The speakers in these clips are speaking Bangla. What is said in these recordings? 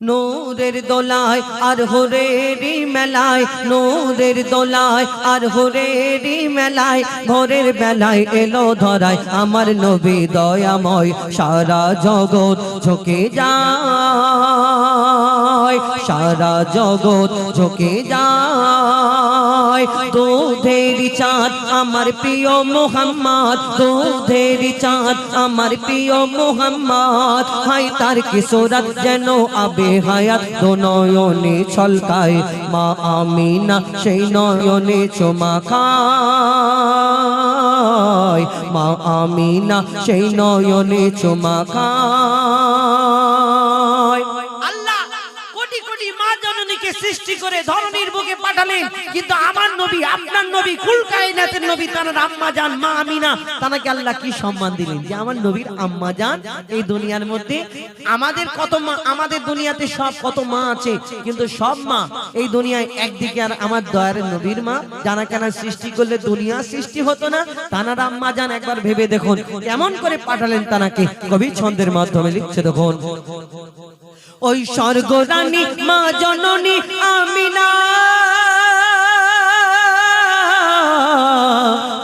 নূরের দোলায় আর হুরেরি মেলায়, নূরের দোলায় আর হুরেরি মেলায়, ভোরের বেলায় এলো ধরায় আমার নবী দয়াময়। সারা জগৎ ঝুঁকে যায়, সারা জগৎ ঝুঁকে যায়। দুধের চাঁদ আমার প্রিয় মুহাম্মদ, দুধের চাঁদ আমার প্রিয় মুহাম্মদ। হাই তার কি সুরত যেন আবে হায়াত, দো নয়নে ছলকায় মা আমিনা সেই নয়নে চুমা খায়, মা আমিনা সেই নয়নে চুমা খায়। সৃষ্টি করে ধরনীর বুকে পাঠালেন, কিন্তু আমার নবী আপনার নবী কুল কায়নাতের নবী তার আম্মা জান মা আমিনা, তাকে আল্লাহ কি সম্মান দিলেন যে আমার নবীর আম্মা জান। এই দুনিয়ার মধ্যে আমাদের কত মা, আমাদের দুনিয়াতে সব কত মা আছে, কিন্তু সব মা এই দুনিয়ায় একদিকে, আর আমার দয়ার নবীর মা জানা কেন সৃষ্টি করলে দুনিয়া সৃষ্টি হতো না। তানার আম্মা জান একবার ভেবে দেখুন কেমন করে পাঠালেন তানাকে। কবি ছন্দের মাধ্যমে লিখছে দেখুন, ওই স্বর্গরানী মা জননী আমিনা,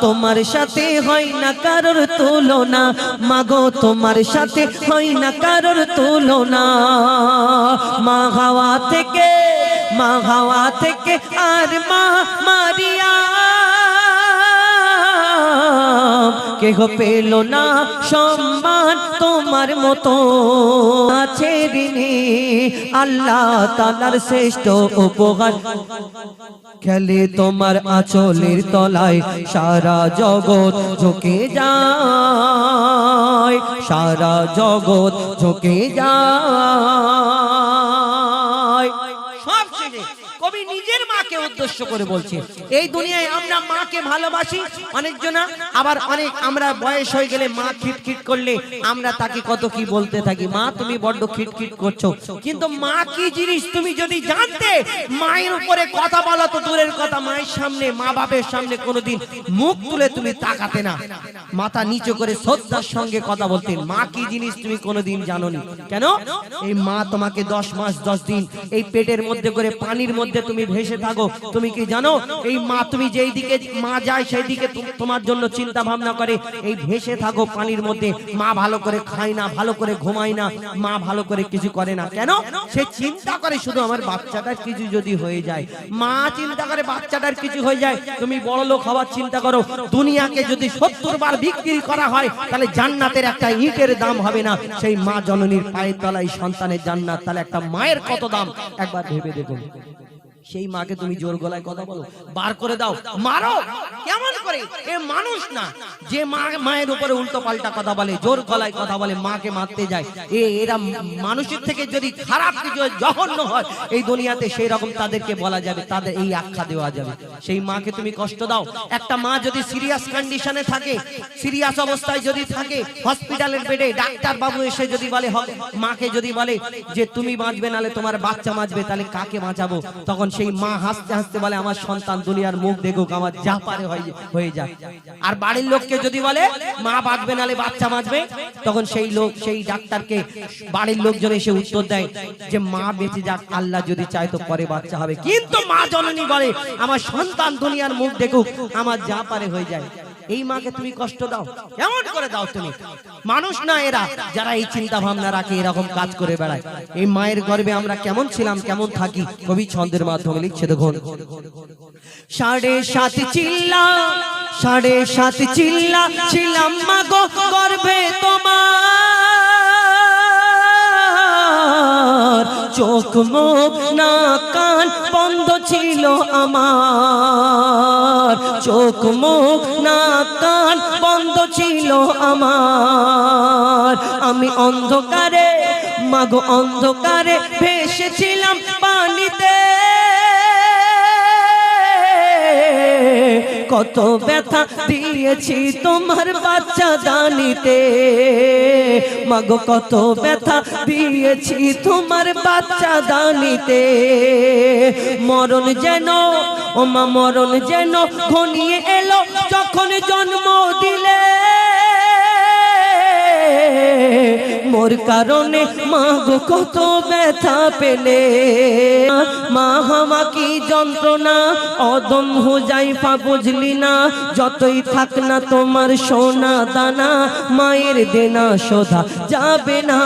তোমার সাথে হয় না কারোর তুলনা, মাগো তোমার সাথে হয় না কারোর তুলনা। মা হাওয়া থেকে, মা হাওয়া থেকে আর মা মারিয়া কেহ পেল না সম্মান তোমার মতো আছে ঋণী। আল্লাহ তাআলার শ্রেষ্ঠ উপহার খেলে তোমার আঁচলের তলায়, সারা জগৎ ঝুঁকে যায়, সারা জগৎ ঝুঁকে যায়। সব ছেড়ে কবি নিজের মাকে উদ্দেশ্য করে বলছে, এই দুনিয়ায় আমরা মাকে ভালোবাসি অনেকজনা, আবার অনেক আমরা বয়স হয়ে গেলে মা খিটখিট করলে আমরা তাকে কত কি বলতে থাকি, মা তুমি বড্ড খিটখিট করছো। কিন্তু মা কি জিনিস তুমি যদি জানতে, মায়ের উপরে কথা বলা তো দূরের কথা, মায়ের সামনে মা বাপের সামনে কোনোদিন মুখ তুলে তুমি তাকাতে না, মাথা নিচু করে শ্রদ্ধার সঙ্গে কথা বলতে। মা কি জিনিস তুমি কোনোদিন জানোনি কেন? এই মা তোমাকে 10 মাস 10 দিন এই পেটের মধ্যে করে পানির মধ্যে তুমি ভেসে থাকো, তুমি কি জানো এই মা তুমি যেই দিকে মা যায় সেই দিকে তোমার জন্য চিন্তা ভাবনা করে। এই ভেসে থাকো পানির মধ্যে, মা ভালো করে খায় না, ভালো করে ঘুমায় না, মা ভালো করে কিছু করে না। কেন? সে চিন্তা করে শুধু আমার বাচ্চাটার কিছু যদি হয়ে যায়। মা চিন্তা করে বাচ্চাটার কিছু হয়ে যায়। তুমি বড় লোক হওয়ার চিন্তা করো, দুনিয়াকে যদি 70 বার বিক্রি করা হয় তাহলে জান্নাতের একটা ইটের দাম হবে না। সেই মা জননীর পায়ের তলায় সন্তানের জান্নাত, তাহলে একটা মায়ের কত দাম একবার ভেবে দেখুন। সেই মাকে তুমি জোর গলায় কথা বলো, বার করে দাও, মারো, কেমন করে? এ মানুষ না যে মায়ের উপরে উল্টো পাল্টা কথা বলে, জোর গলায় কথা বলে, মাকে মারতে যায়। এরা মানুষের থেকে যদি খারাপ কিছু জঘন্য হয় এই দুনিয়াতে, সেই রকম তাদেরকে বলা যাবে, তাদের এই আখ্যা দেওয়া যাবে। সেই মাকে তুমি কষ্ট দাও। একটা মা যদি সিরিয়াস কন্ডিশনে থাকে, সিরিয়াস অবস্থায় যদি থাকে, হসপিটালের বেডে ডাক্তার বাবু এসে যদি বলে, মাকে যদি বলে যে তুমি বাঁচবে নালে তোমার বাচ্চা বাঁচবে, তাহলে কাকে বাঁচাবো? তখন সেই মা হাসতে হাসতে বলে আমার সন্তান দুনিয়ার মুখ দেখুক, আমার যা পারে হয়ে যায়। আর বাড়ির লোককে যদি বলে মা বাঁচবে নালে বাচ্চা বাঁচবে, তখন সেই লোক সেই ডাক্তারকে বাড়ির লোকজন এসে উত্তর দেয় যে মা বেঁচে যাক, আল্লাহ যদি চায় তো পরে বাচ্চা হবে। কিন্তু মা জননী বলে আমার সন্তান দুনিয়ার মুখ দেখুক, আমার যা পারে হয়ে যায়। এই মাকে তুমি কষ্ট দাও, কেমন করে দাও তুমি? মানুষ না এরা, যারা এই চিন্তা ভাবনা রাখে, এরকম কাজ করে বেড়ায়। এই মায়ের গর্ভে আমরা কেমন ছিলাম, কেমন থাকি, কবি ছন্দের মাধ্যমে লিখছে দেখুন, 7.5 চিল্লা 7.5 চিল্লা ছিলাম মাগো গর্ভে তোমার, চোখ মুখ না কান বন্ধ ছিল আমার, চোখ মুখ না কান বন্ধ ছিল আমার। আমি অন্ধকারে মাগো অন্ধকারে ভেসেছিলাম পানিতে, কত ব্যথা দিয়েছি তোমার বাচ্চা দানিতে, মাগো কত ব্যথা দিয়েছি তোমার বাচ্চা দানিতে। মরণ যেন ও মা মরণ যেন ঘনিয়ে এলো, যখন জন্ম দিলে মোর কারণে মা গো কত ব্যথা পেলে, মা হামা কি যন্ত্রণা অদম হুজাইফা বুঝলি না, যতই থাক না তোমার সোনা দানা মায়ের দেনা শোধা যাবে না।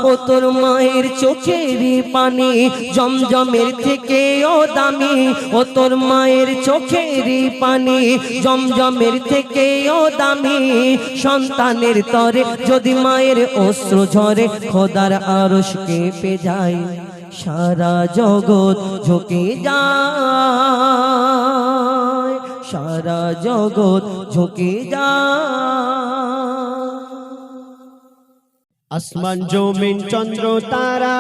ও তোর মায়ের চোখেরই পানি জমজমের থেকেও দামি, ও তোর মায়ের চোখেরই পানি জমজমের থেকেও দামি। সন্তানের তরে যদি মায়ের অশ্রু ঝরে খোদার আরশ কেঁপে যায়, সারা জগৎ ঝুঁকে যায়, সারা জগৎ ঝুঁকে যায়। আসমান জমিন চন্দ্র তারা,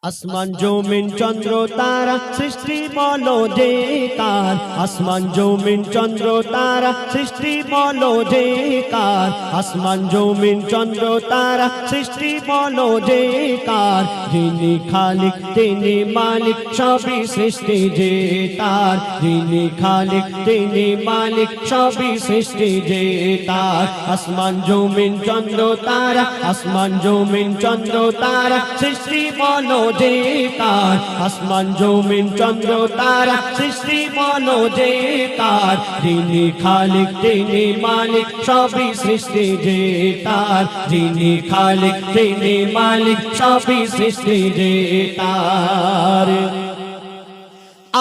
আসমান জমিন চন্দ্র তারা সৃষ্টি বলো যে কার, আসমান জমিন চন্দ্র তারা সৃষ্টি বলো যে কার, আসমান জমিন চন্দ্র তারা সৃষ্টি বলো যে কার। যিনি খালিক তিনি মালিক সবই সৃষ্টি যে তার, যিনি খালিক তিনি মালিক সবই সৃষ্টি যে তার। আসমান জমিন চন্দ্র তারা, আসমান জমিন চন্দ্র তারা সৃষ্টি বলো যে কার, আসমান জমিন চন্দ্র তারা সৃষ্টি বলো যে কার। যিনি খালিক তিনি মালিক সবই সৃষ্টি যে তার, যিনি খালিক তিনি মালিক সবই সৃষ্টি যে তার।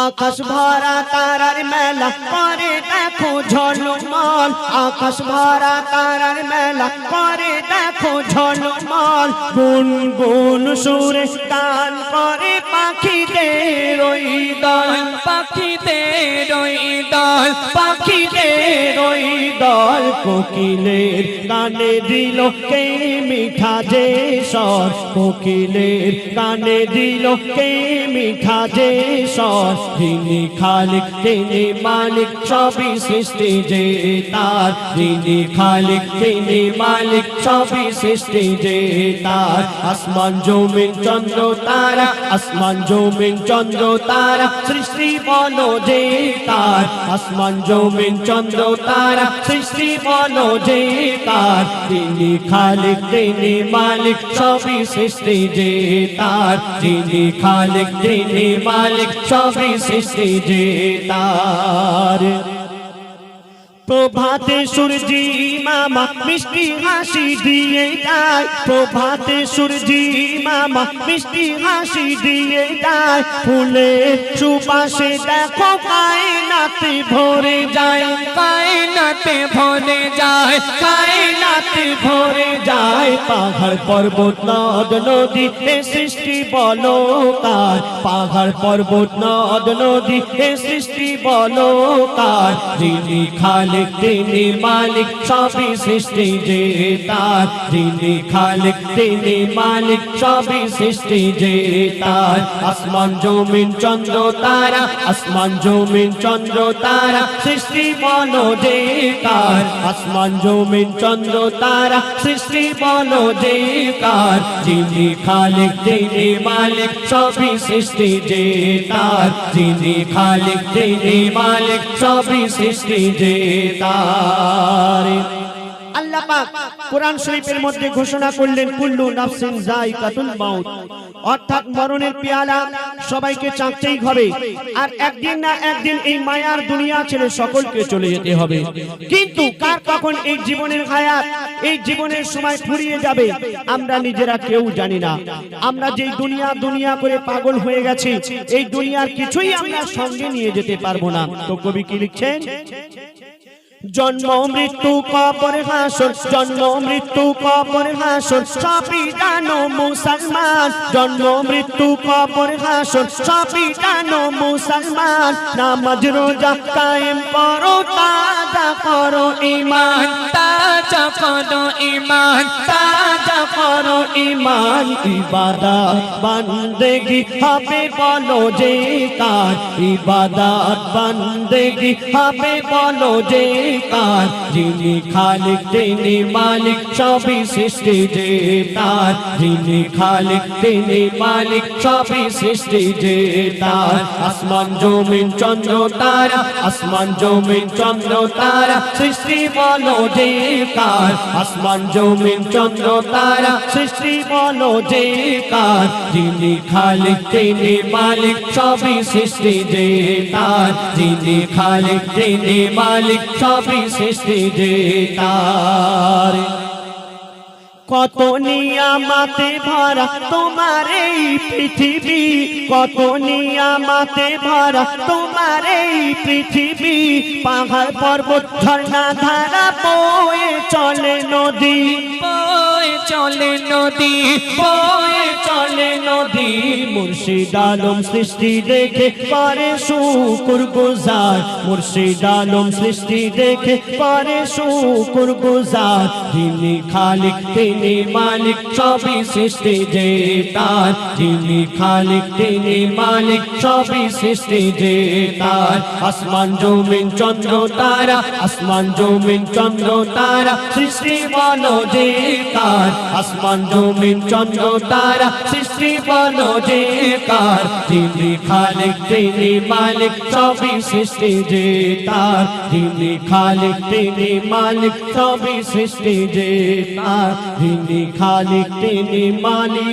আকাশ ভরা তারার মেলা করে দেখো ঝলমল, আকাশ ভরা তারার মেলা করে দেখো ঝলমল। গুন গুন সুরে গান করে পাখিদের ওই দল, পাখিদের ওই দল, পাখিদের ওই দল। কোকিলের গানে দিল কে মিঠা যে স্বর, কোকিলের গানে দিল কে মিঠা যে স্বর। যিনি খালিক তিনি মালিক সবই সৃষ্টি যে তার, যিনি খালিক তিনি মালিক সবই সৃষ্টি যে তার। আসমান জমিন চন্দ্র তারা, আসমান জমিন চন্দ্র তারা সৃষ্টি বলো যে কার, আসমান জমিন চন্দ্র তারা সৃষ্টি বলো যে কার। যিনি খালিক তিনি মালিক সবই সৃষ্টি যে তার, যিনি খালিক তিনি মালিক সবই সৃষ্টি যে তার। প্রভাতে সূর্যি মামা মিষ্টি হাসি দিয়ে যায়, প্রভাতে সূর্যি মামা মিষ্টি হাসি দিয়ে যায়। ফুলের সুবাসে দেখো কায়নাতে ভরে যায়, কায়নাতে ভরে যায়, কায়নাতে ভরে যায়। পাহাড় পর্বত নদ নদী এ সৃষ্টি বলো কার, পাহাড় পর্বত নদ নদী এ সৃষ্টি বলো কার। যিনি খালিক তিনি মালিক সবই সৃষ্টি যে তার, যিনি খালিক তিনি মালিক সবই সৃষ্টি যে তার। আসমান জমিন চন্দ্র তারা, আসমান জমিন চন্দ্র তারা সৃষ্টি বলো যে কার, আসমান জমিন চন্দ্র তারা সৃষ্টি বলো যে কার। যিনি খালিক তিনি মালিক সবই সৃষ্টি যে তার, যিনি খালিক তিনি মালিক সবই সৃষ্টি যে তার। আল্লাহ পাক কোরআন শরীফের মধ্যে ঘোষণা করলেন কুল্লু নাফসিন যায়কাতুল মাউত, অর্থাৎ মরণের পেয়ালা সবাইকে চাকতেই হবে। আর একদিন না একদিন এই মায়ার দুনিয়া ছেড়ে সকলকে চলে যেতে হবে। কিন্তু কার কখন এই জীবনের হায়াত, এই জীবনের সময় ফুরিয়ে যাবে আমরা নিজেরা কেউ জানি না। আমরা যেই দুনিয়া দুনিয়া করে পাগল হয়ে গেছি, এই দুনিয়ার কিছুই আমরা সঙ্গে নিয়ে যেতে পারবো না। তো কবি কি লিখছেন? জন্ম মৃত্যু কবর হাসর, জন্ম মৃত্যু কবর হাসর সবই জানো মুসলমান, জন্ম মৃত্যু কবর হাসর সবই জানো মুসলমান। নামাজ রোজা কায়েম করো, তাজা করো ঈমান, তাজা করো ঈমান, তাজা করো ঈমান। ইবাদত বন্দেগি হবে বলো যে কার, ইবাদত বন্দেগি হবে বলো যে কার যিনি খালিক তিনি মালিক সবই সৃষ্টি যে তার যিনি খালিক তিনি মালিক সবই সৃষ্টি যে তার আসমান জমিন চন্দ্র তারা আসমান জমিন চন্দ্র তারা সৃষ্টি বলো যে কার আসমান জমিন চন্দ্র তারা সৃষ্টি বলো যে কার যিনি খালিক তিনি মালিক সবই সৃষ্টি যে তার যিনি খালিক তিনি মালিক সবই সৃষ্টি যে তার কত নিয়ামতে ভরা তোমার এই পৃথিবী কত নিয়ামতে ভরা তোমার এই পৃথিবী পাহাড় পর্বত ঝর্ণা ধারা বয়ে চলে নদী বয়ে চলে নদী বয়ে চলে নদী মুর্শিদ আলম সৃষ্টি দেখে করে শুকর গুজার মুর্শিদ আলম সৃষ্টি দেখে করে শুকর গুজার যিনি খালিক তিনি মালিক সবই সৃষ্টি যে তার যিনি খালিক তিনি মালিক সবই সৃষ্টি যে তার আসমান জমিন চন্দ্র তারা আসমান জমিন চন্দ্র তারা সৃষ্টি বলো যে কার আসমান জমিন চন্দ্র তারা সৃষ্টি বলো যে কার যিনি খালিক তিনি মালিক সবই সৃষ্টি যে তার যিনি খালিক তিনি মালিক সবই সৃষ্টি যে তার যিনি খালিক তিনি মালিক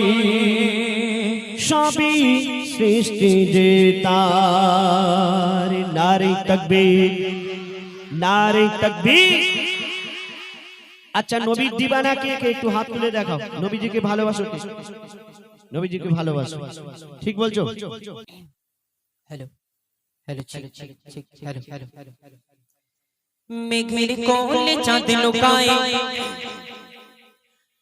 সবই সৃষ্টি যে তার নারে তাকবীর নারে তাকবীর আচ্ছা নবীর দিবানা কে কে একটু হাত তুলে দেখাও নবীজিকে ভালোবাসো কে নবীজিকে ভালোবাসো ঠিক বলছো হ্যালো হ্যালো ঠিক হ্যালো হ্যালো মেঘের কোলে চাঁদ লুকায়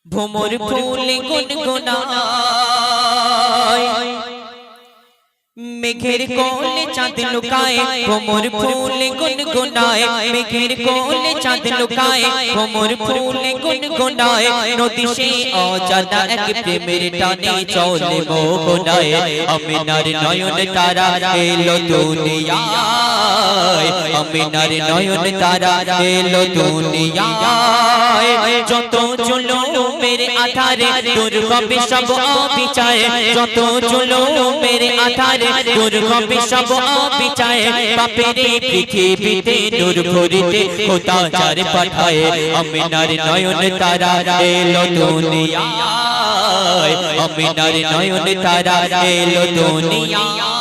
ভোমর ফুলে গুনগুনায় মেঘের কোলে চাঁদ লুকায় ভোমর ফুলে গুনগুনায় মেঘের কোলে চাঁদ লুকায় ভোমর ফুলে গুনগুনায় নদী সে অজানা এক প্রেমের টানে চলে মোহনায় আমিনার নয়ন তারা এলো দুনিয়ায় আমিনার নয়ন তারা এলো দুনিয়ায় যত চলো মেরে আধারে দূর হবে সব অবিচার যত চলো মেরে আধারে দূর হবে সব অবিচার পাপের পৃথিবীতে দূর ভরিতে খোদা চার পাঠায় আমিনার নয়ন তারা এলো দুনিয়ায় আমিনার নয়ন তারা এলো দুনিয়ায়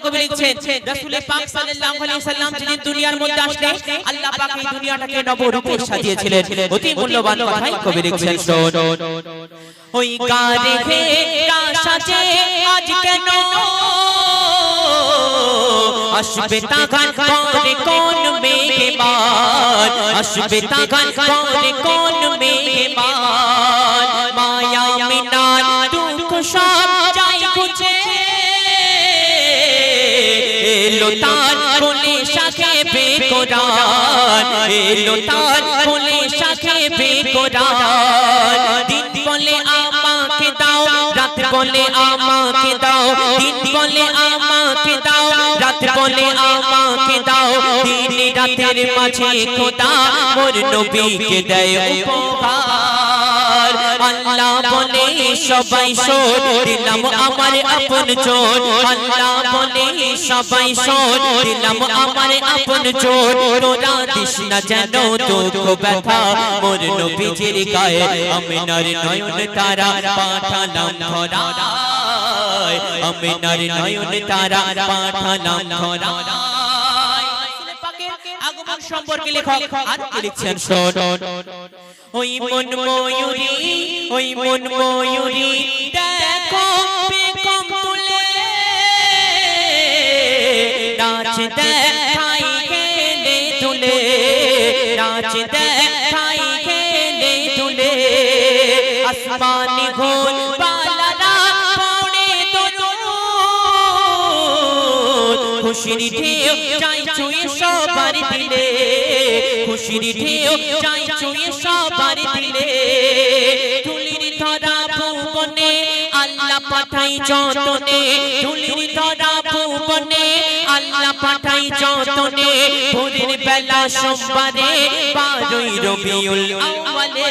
কবি লিখছেন রাসূল পাক সাল্লাল্লাহু আলাইহি সাল্লাম যিনি দুনিয়ার মধ্যে আসলেন আল্লাহ পাক এই দুনিয়াটাকে নবরূপে সাজিয়েছিলেন অতি মূল্যবান কথাই কবি লিখছেন শোন ওই গারে হে কা সাজে আজ কেন আসবে তাগান করে কোন মেহমান আসবে তাগান করে কোন মেহমান মায়া মিনার দুঃখ সব যাই খুঁজে এলো তার কোলে শাখে বেকরার এলো তার কোলে শাখে বেকরার দিন বলে আমাকে দাও রাত বলে আমাকে দাও দিন বলে আমাকে দাও রাত বলে আমাকে দাও দিন রাতের মাঝে খোদা মোর নবীকে দেয় উপহার আল্লাহ বলে সবাই শোন দিলাম আমার আপন জন আল্লাহ বলে সবাই শোন দিলাম আমার আপন জন তোরা দিস না যেন দুঃখ ব্যথা মোর নবীজির গায়ে আমিনার নয়ন তারা পাঠালাম ধরায় আমিনার নয়ন তারা পাঠালাম ধরায় আগমন সম্পর্কে লেখক আর লিখছেন শোন ওই মন ময়ূরী ওই মন ময়ূরী দেখো বেকম তুলে নাচ দেখাই খেলে তুলে নাচ দেখাই খেলে তুলে আসমানি ঘোল বালারা পড়ে দরুদ খুশির ঢেউ চাই ছুঁয়ে সবার দিলে খুশির ঢেউ চাই ছুঁয়ে সবার দিলে তুলির ধরা ভুবনে আল্লাহ আল্লাহ পাঠাই যতনে ধুলির ধরা ভুবনে আল্লাহ পাঠাই যতনে ভোরের বেলা সোমবারে 12ই রবিউল আউয়ালে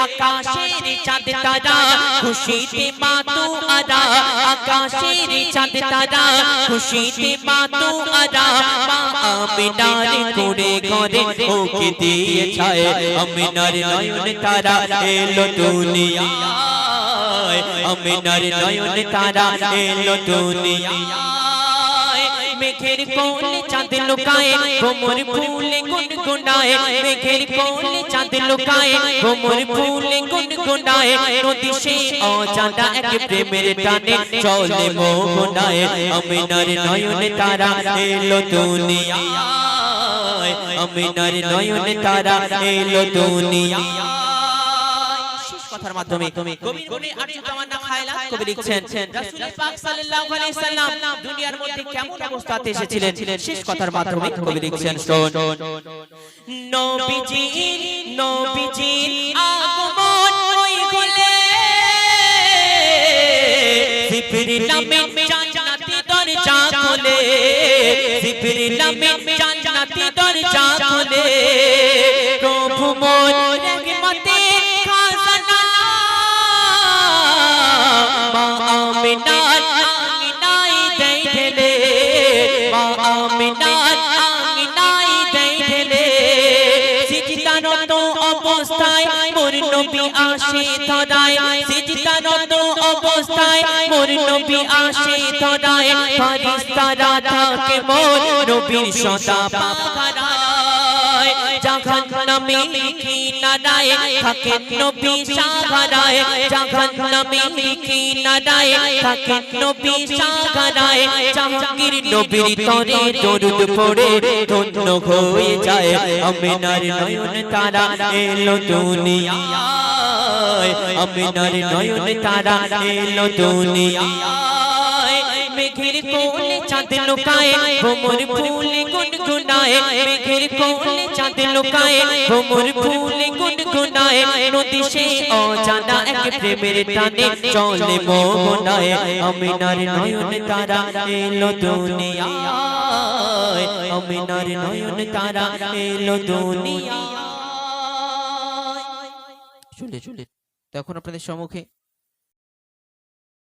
আকাশের চাঁদ তারা খুশিতে মাতোয়ারা আকাশের চাঁদ তারা খুশিতে মাতোয়ারা মা আমিনার করে ঘরে ওকে দিয়ে ছায় আমিনার নয়ন তারা এলো দুনিয়ায় আমিনার নয়ন তারা এলো দুনিয়ায় মেঘের কোলে চাঁদ লুকায় কোমর ফুলে গুনগুনায় মেঘের কোলে চাঁদ লুকায় কোমর ফুলে গুনগুনায় নদী সে অজানা এক প্রেমের টানে চলে মোহনায় আমিনার নয়ন তারা এলো দুনিয়ায় আমিনার নয়ন তারা এলো দুনিয়ায় কথার মাধ্যমে কবির গুণে আরজু তামান্না খায়লাত কবি লিখছেন রাসূল পাক সাল্লাল্লাহু আলাইহি সাল্লাম দুনিয়ার মধ্যে কেমন অবস্থাতে এসেছিলেন শেষ কথার মাধ্যমে কবি লিখছেন শোন নবীজির আগমন ওই হলে জিবরিল নামে জান্নাতি দরজা খোলে জিবরিল নামে জান্নাতি দরজা খোলে প্রভু মোর রহমতে খাজানা মা আমিনার আঙিনায় দেই ঢেলে মা আমিনার আঙিনায় দেই ঢেলে সিজদারত অবস্থায় মোর নবী আসে ধরায় সিজদারত অবস্থায় মোর নবী আসে ধরায় ফেরেশতারা থাকে মোর নবীর সদা পাহারায় জাহান্নামে কিনারায় থাকেন নবী সাহারায় জাহান্নামে কিনারায় থাকেন নবী সাহারায় জাহাঙ্গীর নবীর তরে দরুদ পড়ে ধন্য হয়ে যায় আমিনার নয়ন তারা এলো দুনিয়ায় আমিনার নয়ন তারা এলো দুনিয়ায় মেঘের কোলে চাঁদ লুকায় কোমর ফুলে গুনগুনায় মেঘের কোলে চাঁদ লুকায় কোমর ফুলে গুনগুনায় নদী সে অজানা এক প্রেমের টানে চলে মোহনায় আমিনার নয়ন তারা এলো দুনিয়ায় আমিনার নয়ন তারা এলো দুনিয়ায় চলে তখন আপনাদের সম্মুখে